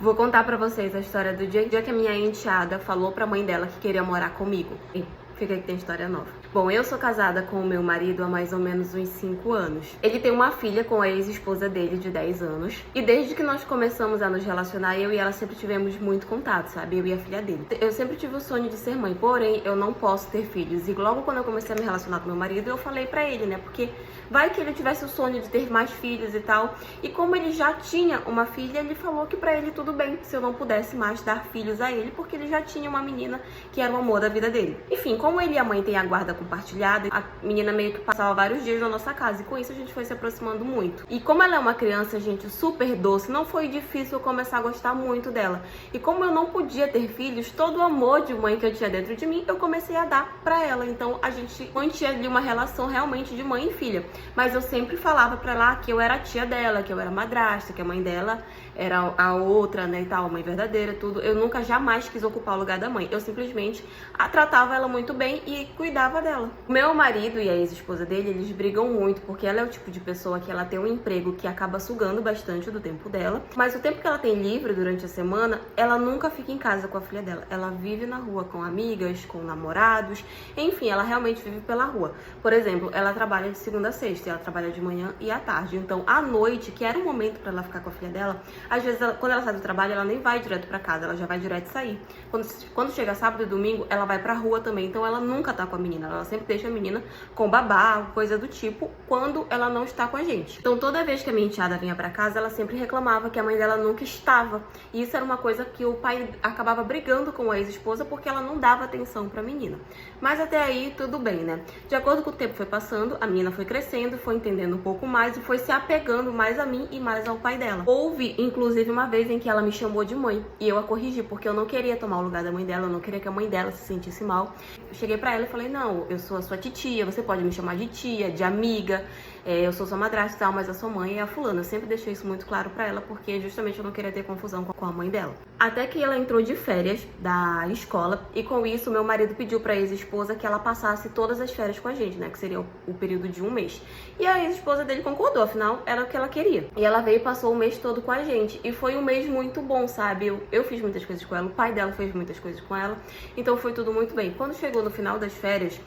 Vou contar pra vocês a história do dia que a minha enteada falou pra mãe dela que queria morar comigo. E fica aí que tem história nova. Bom, eu sou casada com o meu marido há mais ou menos uns 5 anos. Ele tem uma filha com a ex-esposa dele de 10 anos. E desde que nós começamos a nos relacionar, eu e ela sempre tivemos muito contato, sabe? Eu e a filha dele. Eu sempre tive o sonho de ser mãe, porém eu não posso ter filhos. E logo quando eu comecei a me relacionar com meu marido, eu falei pra ele, né? Porque vai que ele tivesse o sonho de ter mais filhos e tal. E como ele já tinha uma filha, ele falou que pra ele tudo bem se eu não pudesse mais dar filhos a ele, porque ele já tinha uma menina que era o amor da vida dele. Enfim, como ele e a mãe têm a guarda compartilhada, a menina meio que passava vários dias na nossa casa, e com isso a gente foi se aproximando muito. E como ela é uma criança, gente, super doce, não foi difícil eu começar a gostar muito dela. E como eu não podia ter filhos, todo o amor de mãe que eu tinha dentro de mim, eu comecei a dar pra ela. Então a gente mantinha ali uma relação realmente de mãe e filha. Mas eu sempre falava pra ela que eu era a tia dela, que eu era madrasta, que a mãe dela era a outra, né, e tal, a mãe verdadeira, tudo. Eu nunca jamais quis ocupar o lugar da mãe. Eu simplesmente a tratava ela muito bem e cuidava dela. O meu marido e a ex-esposa dele, eles brigam muito, porque ela é o tipo de pessoa que ela tem um emprego que acaba sugando bastante do tempo dela, mas o tempo que ela tem livre durante a semana, ela nunca fica em casa com a filha dela. Ela vive na rua com amigas, com namorados, enfim, ela realmente vive pela rua. Por exemplo, ela trabalha de segunda a sexta, ela trabalha de manhã e à tarde. Então, à noite, que era o momento para ela ficar com a filha dela, às vezes, quando ela sai do trabalho, ela nem vai direto para casa, ela já vai direto sair. Quando chega sábado e domingo, ela vai pra rua também, então ela nunca tá com a menina, ela sempre deixa a menina com babá, coisa do tipo, quando ela não está com a gente. Então toda vez que a minha enteada vinha pra casa, ela sempre reclamava que a mãe dela nunca estava. E isso era uma coisa que o pai acabava brigando com a ex-esposa porque ela não dava atenção pra menina. Mas até aí tudo bem, né? De acordo com o tempo foi passando, a menina foi crescendo, foi entendendo um pouco mais e foi se apegando mais a mim e mais ao pai dela. Houve, inclusive, uma vez em que ela me chamou de mãe e eu a corrigi porque eu não queria tomar o lugar da mãe dela, eu não queria que a mãe dela se sentisse mal. Eu cheguei pra ela e falei, não, eu sou a sua titia, você pode me chamar de tia, de amiga, eu sou sua madrasta e tal, mas a sua mãe é a fulana. Eu sempre deixei isso muito claro pra ela, porque justamente eu não queria ter confusão com a mãe dela. Até que ela entrou de férias da escola, e com isso meu marido pediu pra ex-esposa que ela passasse todas as férias com a gente, né, que seria o período de um mês. E a ex-esposa dele concordou, afinal era o que ela queria. E ela veio e passou o mês todo com a gente, e foi um mês muito bom, sabe? Eu fiz muitas coisas com ela, o pai dela fez muitas coisas com ela, então foi tudo muito bem. Quando chegou no final das férias,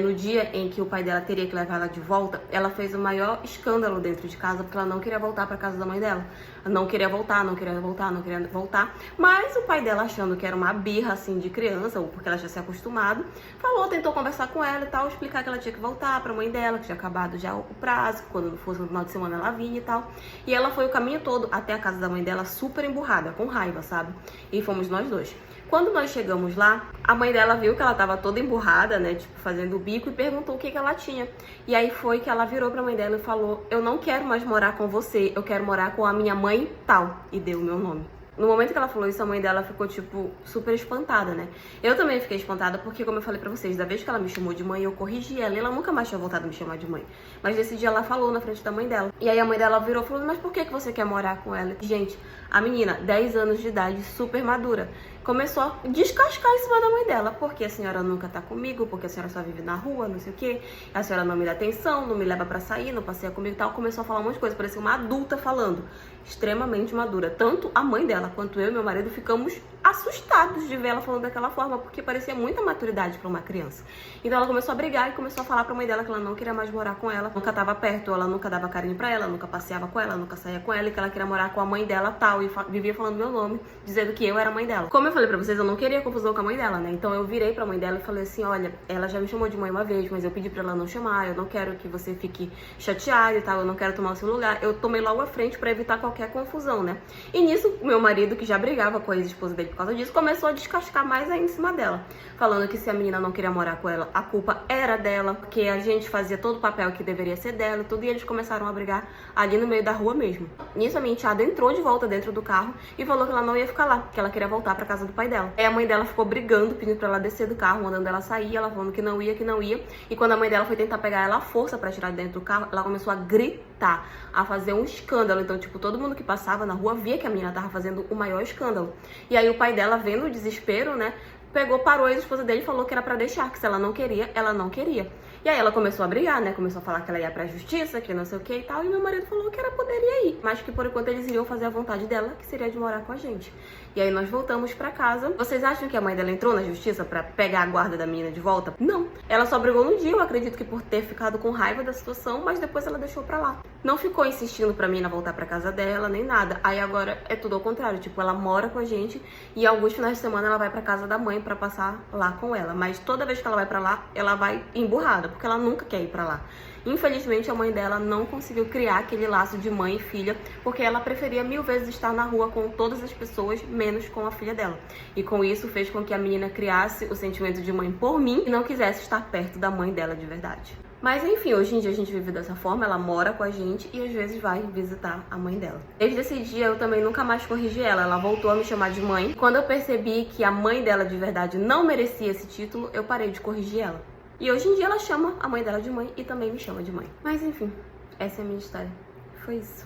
no dia em que o pai dela teria que levar ela de volta, ela fez o maior escândalo dentro de casa, porque ela não queria voltar pra casa da mãe dela. Não queria voltar, não queria voltar, não queria voltar. Mas o pai dela, achando que era uma birra, assim, de criança, ou porque ela já se acostumado, falou, tentou conversar com ela e tal, explicar que ela tinha que voltar pra mãe dela, que tinha acabado já o prazo, que quando fosse no final de semana ela vinha e tal. E ela foi o caminho todo até a casa da mãe dela, super emburrada, com raiva, sabe? E fomos nós dois. Quando nós chegamos lá, a mãe dela viu que ela tava toda emburrada, né, tipo, fazendo o bico, e perguntou o que ela tinha. E aí foi que ela virou pra mãe dela e falou, eu não quero mais morar com você, eu quero morar com a minha mãe tal, e deu o meu nome. No momento que ela falou isso, a mãe dela ficou, tipo, super espantada, né? Eu também fiquei espantada porque, como eu falei pra vocês, da vez que ela me chamou de mãe, eu corrigi ela. E ela nunca mais tinha voltado a me chamar de mãe. Mas nesse dia ela falou na frente da mãe dela. E aí a mãe dela virou e falou, mas por que você quer morar com ela? Gente, a menina, 10 anos de idade, super madura, começou a descascar em cima da mãe dela. Porque a senhora nunca tá comigo, porque a senhora só vive na rua, não sei o quê. A senhora não me dá atenção, não me leva pra sair, não passeia comigo e tal. Começou a falar um monte de coisa, parecia uma adulta falando. Extremamente madura. Tanto a mãe dela quanto eu e meu marido ficamos assustados de ver ela falando daquela forma, porque parecia muita maturidade pra uma criança. Então ela começou a brigar e começou a falar pra mãe dela que ela não queria mais morar com ela, nunca tava perto, ela nunca dava carinho pra ela, nunca passeava com ela, nunca saía com ela, e que ela queria morar com a mãe dela tal, e vivia falando meu nome, dizendo que eu era a mãe dela. Como eu falei pra vocês, eu não queria confusão com a mãe dela, né? Então eu virei pra mãe dela e falei assim, olha, ela já me chamou de mãe uma vez, mas eu pedi pra ela não chamar, eu não quero que você fique chateada e tal, eu não quero tomar o seu lugar. Eu tomei logo à frente pra evitar qualquer confusão, né? E nisso, o meu marido, que já brigava com a ex-esposa dele por causa disso, começou a descascar mais ainda em cima dela, falando que se a menina não queria morar com ela, a culpa era dela, porque a gente fazia todo o papel que deveria ser dela, tudo, e eles começaram a brigar ali no meio da rua mesmo. Nisso, a minha enteada entrou de volta dentro do carro e falou que ela não ia ficar lá, que ela queria voltar pra casa do pai dela. Aí a mãe dela ficou brigando, pedindo pra ela descer do carro, mandando ela sair, ela falando que não ia, e quando a mãe dela foi tentar pegar ela à força pra tirar de dentro do carro, ela começou a gritar, a fazer um escândalo. Então, tipo, todo mundo que passava na rua via que a menina tava fazendo o maior escândalo. E aí o pai dela, vendo o desespero, né, parou a ex-esposa dele e falou que era pra deixar, que se ela não queria, ela não queria. E aí ela começou a brigar, né? Começou a falar que ela ia pra justiça, que não sei o que e tal. E meu marido falou que ela poderia ir, mas que por enquanto eles iriam fazer a vontade dela, que seria de morar com a gente. E aí nós voltamos pra casa. Vocês acham que a mãe dela entrou na justiça pra pegar a guarda da menina de volta? Não. Ela só brigou no dia, eu acredito que por ter ficado com raiva da situação, mas depois ela deixou pra lá. Não ficou insistindo pra menina voltar pra casa dela, nem nada. Aí agora é tudo ao contrário, tipo, ela mora com a gente e alguns finais de semana ela vai pra casa da mãe pra passar lá com ela. Mas toda vez que ela vai pra lá, ela vai emburrada, porque ela nunca quer ir pra lá. Infelizmente, a mãe dela não conseguiu criar aquele laço de mãe e filha, porque ela preferia 1000 vezes estar na rua com todas as pessoas, menos com a filha dela. E com isso fez com que a menina criasse o sentimento de mãe por mim e não quisesse estar perto da mãe dela de verdade. Mas enfim, hoje em dia a gente vive dessa forma, ela mora com a gente e às vezes vai visitar a mãe dela. Desde esse dia eu também nunca mais corrigi ela voltou a me chamar de mãe. Quando eu percebi que a mãe dela de verdade não merecia esse título, eu parei de corrigir ela. E hoje em dia ela chama a mãe dela de mãe e também me chama de mãe. Mas enfim, essa é a minha história. Foi isso.